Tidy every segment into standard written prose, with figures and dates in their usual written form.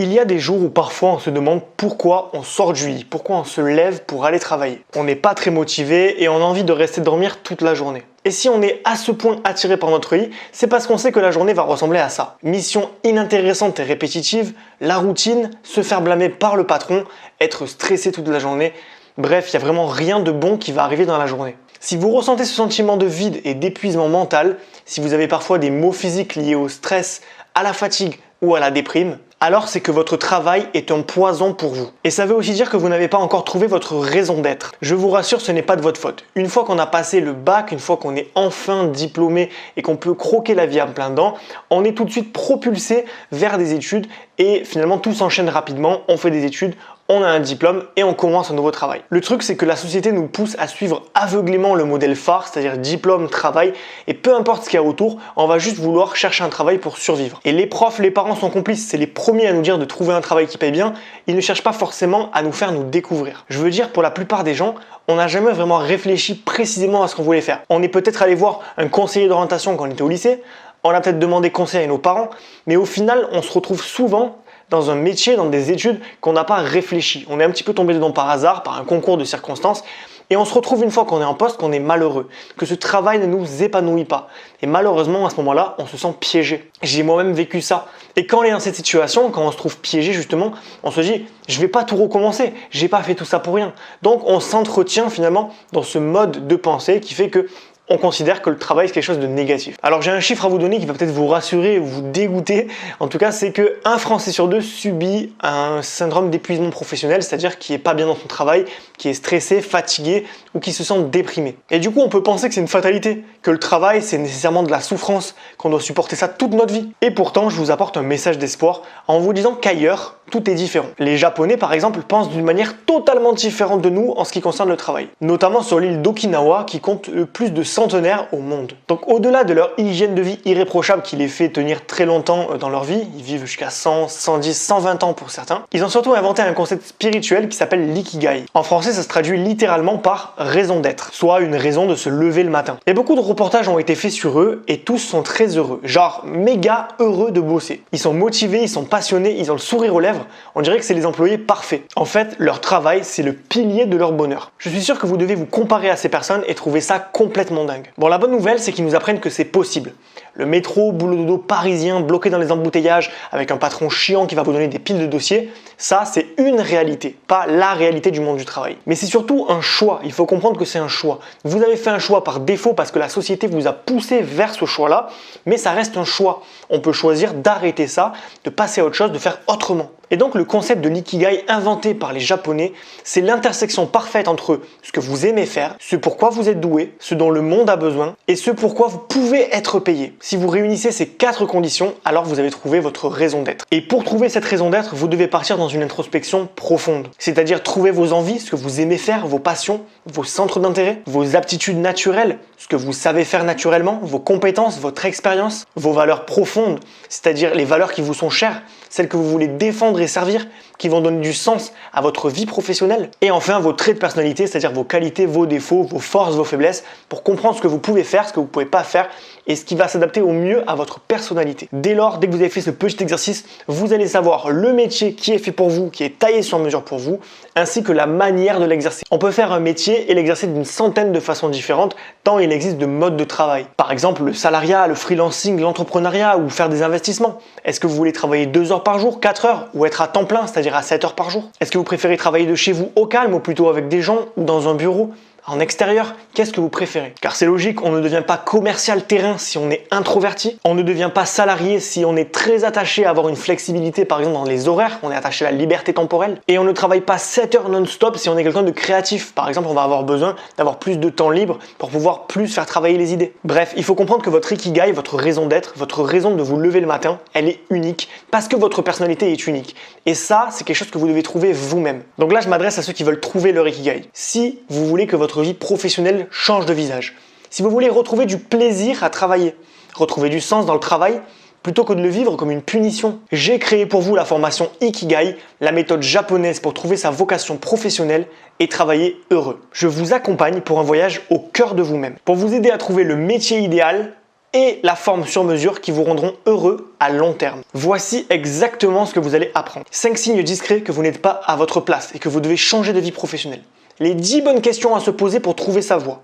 Il y a des jours où parfois on se demande pourquoi on sort du lit, pourquoi on se lève pour aller travailler. On n'est pas très motivé et on a envie de rester dormir toute la journée. Et si on est à ce point attiré par notre lit, c'est parce qu'on sait que la journée va ressembler à ça. Mission inintéressante et répétitive, la routine, se faire blâmer par le patron, être stressé toute la journée. Bref, il n'y a vraiment rien de bon qui va arriver dans la journée. Si vous ressentez ce sentiment de vide et d'épuisement mental, si vous avez parfois des maux physiques liés au stress, à la fatigue ou à la déprime, alors c'est que votre travail est un poison pour vous. Et ça veut aussi dire que vous n'avez pas encore trouvé votre raison d'être. Je vous rassure, ce n'est pas de votre faute. Une fois qu'on a passé le bac, une fois qu'on est enfin diplômé et qu'on peut croquer la vie à plein dents, on est tout de suite propulsé vers des études et finalement tout s'enchaîne rapidement, on fait des études, on a un diplôme et on commence un nouveau travail. Le truc, c'est que la société nous pousse à suivre aveuglément le modèle phare, c'est-à-dire diplôme, travail, et peu importe ce qu'il y a autour, on va juste vouloir chercher un travail pour survivre. Et les profs, les parents sont complices, c'est les premiers à nous dire de trouver un travail qui paye bien, ils ne cherchent pas forcément à nous faire nous découvrir. Je veux dire, pour la plupart des gens, on n'a jamais vraiment réfléchi précisément à ce qu'on voulait faire. On est peut-être allé voir un conseiller d'orientation quand on était au lycée, on a peut-être demandé conseil à nos parents, mais au final, on se retrouve souvent dans un métier, dans des études qu'on n'a pas réfléchi. On est un petit peu tombé dedans par hasard, par un concours de circonstances, et on se retrouve une fois qu'on est en poste, qu'on est malheureux, que ce travail ne nous épanouit pas. Et malheureusement, à ce moment-là, on se sent piégé. J'ai moi-même vécu ça. Et quand on est dans cette situation, quand on se trouve piégé justement, on se dit « je vais pas tout recommencer, j'ai pas fait tout ça pour rien ». Donc on s'entretient finalement dans ce mode de pensée qui fait que on considère que le travail c'est quelque chose de négatif. Alors j'ai un chiffre à vous donner qui va peut-être vous rassurer ou vous dégoûter. En tout cas, c'est que un Français sur deux subit un syndrome d'épuisement professionnel, c'est-à-dire qui est pas bien dans son travail, qui est stressé, fatigué ou qui se sent déprimé. Et du coup, on peut penser que c'est une fatalité, que le travail c'est nécessairement de la souffrance, qu'on doit supporter ça toute notre vie. Et pourtant, je vous apporte un message d'espoir en vous disant qu'ailleurs, tout est différent. Les Japonais, par exemple, pensent d'une manière totalement différente de nous en ce qui concerne le travail. Notamment sur l'île d'Okinawa qui compte plus de centenaires au monde. Donc au-delà de leur hygiène de vie irréprochable qui les fait tenir très longtemps dans leur vie, ils vivent jusqu'à 100, 110, 120 ans pour certains, ils ont surtout inventé un concept spirituel qui s'appelle l'ikigai. En français, ça se traduit littéralement par raison d'être, soit une raison de se lever le matin. Et beaucoup de reportages ont été faits sur eux et tous sont très heureux, genre méga heureux de bosser. Ils sont motivés, ils sont passionnés, ils ont le sourire aux lèvres, on dirait que c'est les employés parfaits. En fait, leur travail, c'est le pilier de leur bonheur. Je suis sûr que vous devez vous comparer à ces personnes et trouver ça complètement dingue. Bon, la bonne nouvelle, c'est qu'ils nous apprennent que c'est possible. Le métro, boulot dodo parisien, bloqué dans les embouteillages, avec un patron chiant qui va vous donner des piles de dossiers, ça, c'est une réalité, pas la réalité du monde du travail. Mais c'est surtout un choix, il faut comprendre que c'est un choix. Vous avez fait un choix par défaut parce que la société vous a poussé vers ce choix-là, mais ça reste un choix. On peut choisir d'arrêter ça, de passer à autre chose, de faire autrement. Et donc le concept de l'ikigai inventé par les Japonais, c'est l'intersection parfaite entre ce que vous aimez faire, ce pourquoi vous êtes doué, ce dont le monde a besoin et ce pourquoi vous pouvez être payé. Si vous réunissez ces 4 conditions, alors vous avez trouvé votre raison d'être. Et pour trouver cette raison d'être, vous devez partir dans une introspection profonde. C'est-à-dire trouver vos envies, ce que vous aimez faire, vos passions, vos centres d'intérêt, vos aptitudes naturelles, ce que vous savez faire naturellement, vos compétences, votre expérience, vos valeurs profondes, c'est-à-dire les valeurs qui vous sont chères, celles que vous voulez défendre et servir, qui vont donner du sens à votre vie professionnelle. Et enfin, vos traits de personnalité, c'est-à-dire vos qualités, vos défauts, vos forces, vos faiblesses, pour comprendre ce que vous pouvez faire, ce que vous ne pouvez pas faire, et ce qui va s'adapter au mieux à votre personnalité. Dès lors, dès que vous avez fait ce petit exercice, vous allez savoir le métier qui est fait pour vous, qui est taillé sur mesure pour vous, ainsi que la manière de l'exercer. On peut faire un métier et l'exercer d'une centaine de façons différentes, tant il existe de modes de travail. Par exemple, le salariat, le freelancing, l'entrepreneuriat ou faire des investissements. Est-ce que vous voulez travailler 2 heures par jour, 4 heures, ou être à temps plein, c'est-à-dire à 7 heures par jour? Est-ce que vous préférez travailler de chez vous au calme ou plutôt avec des gens ou dans un bureau? En extérieur, qu'est-ce que vous préférez? Car c'est logique, on ne devient pas commercial terrain si on est introverti, on ne devient pas salarié si on est très attaché à avoir une flexibilité par exemple dans les horaires, on est attaché à la liberté temporelle, et on ne travaille pas 7 heures non-stop si on est quelqu'un de créatif. Par exemple, on va avoir besoin d'avoir plus de temps libre pour pouvoir plus faire travailler les idées. Bref, il faut comprendre que votre ikigai, votre raison d'être, votre raison de vous lever le matin, elle est unique parce que votre personnalité est unique. Et ça, c'est quelque chose que vous devez trouver vous-même. Donc là, je m'adresse à ceux qui veulent trouver leur ikigai. Si vous voulez que votre vie professionnelle change de visage, si vous voulez retrouver du plaisir à travailler, retrouver du sens dans le travail, plutôt que de le vivre comme une punition, j'ai créé pour vous la formation Ikigai, la méthode japonaise pour trouver sa vocation professionnelle et travailler heureux. Je vous accompagne pour un voyage au cœur de vous-même, pour vous aider à trouver le métier idéal et la forme sur mesure qui vous rendront heureux à long terme. Voici exactement ce que vous allez apprendre. 5 signes discrets que vous n'êtes pas à votre place et que vous devez changer de vie professionnelle. Les 10 bonnes questions à se poser pour trouver sa voie.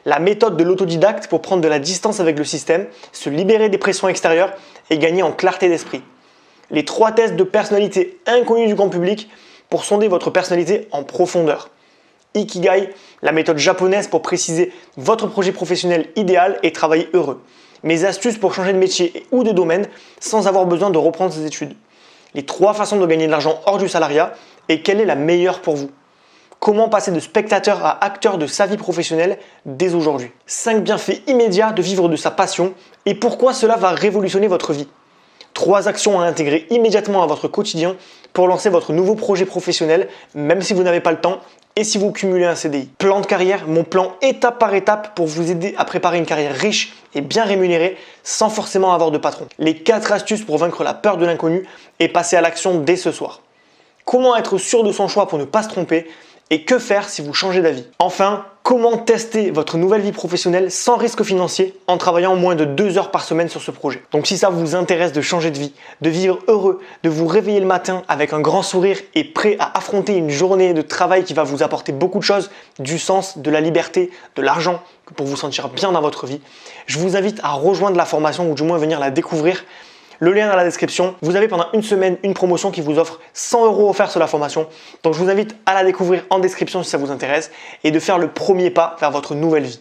La méthode de l'autodidacte pour prendre de la distance avec le système, se libérer des pressions extérieures et gagner en clarté d'esprit. Les 3 tests de personnalité inconnus du grand public pour sonder votre personnalité en profondeur. Ikigai, la méthode japonaise pour préciser votre projet professionnel idéal et travailler heureux. Mes astuces pour changer de métier ou de domaine sans avoir besoin de reprendre ses études. Les 3 façons de gagner de l'argent hors du salariat et quelle est la meilleure pour vous. Comment passer de spectateur à acteur de sa vie professionnelle dès aujourd'hui. 5 bienfaits immédiats de vivre de sa passion et pourquoi cela va révolutionner votre vie. 3 actions à intégrer immédiatement à votre quotidien pour lancer votre nouveau projet professionnel, même si vous n'avez pas le temps et si vous cumulez un CDI. Plan de carrière, mon plan étape par étape pour vous aider à préparer une carrière riche et bien rémunérée sans forcément avoir de patron. Les 4 astuces pour vaincre la peur de l'inconnu et passer à l'action dès ce soir. Comment être sûr de son choix pour ne pas se tromper et que faire si vous changez d'avis. Enfin, comment tester votre nouvelle vie professionnelle sans risque financier en travaillant moins de 2 heures par semaine sur ce projet. Donc si ça vous intéresse de changer de vie, de vivre heureux, de vous réveiller le matin avec un grand sourire et prêt à affronter une journée de travail qui va vous apporter beaucoup de choses, du sens, de la liberté, de l'argent, pour vous sentir bien dans votre vie, je vous invite à rejoindre la formation ou du moins venir la découvrir. Le lien dans la description. Vous avez pendant une semaine une promotion qui vous offre 100 € offerts sur la formation. Donc je vous invite à la découvrir en description si ça vous intéresse et de faire le premier pas vers votre nouvelle vie.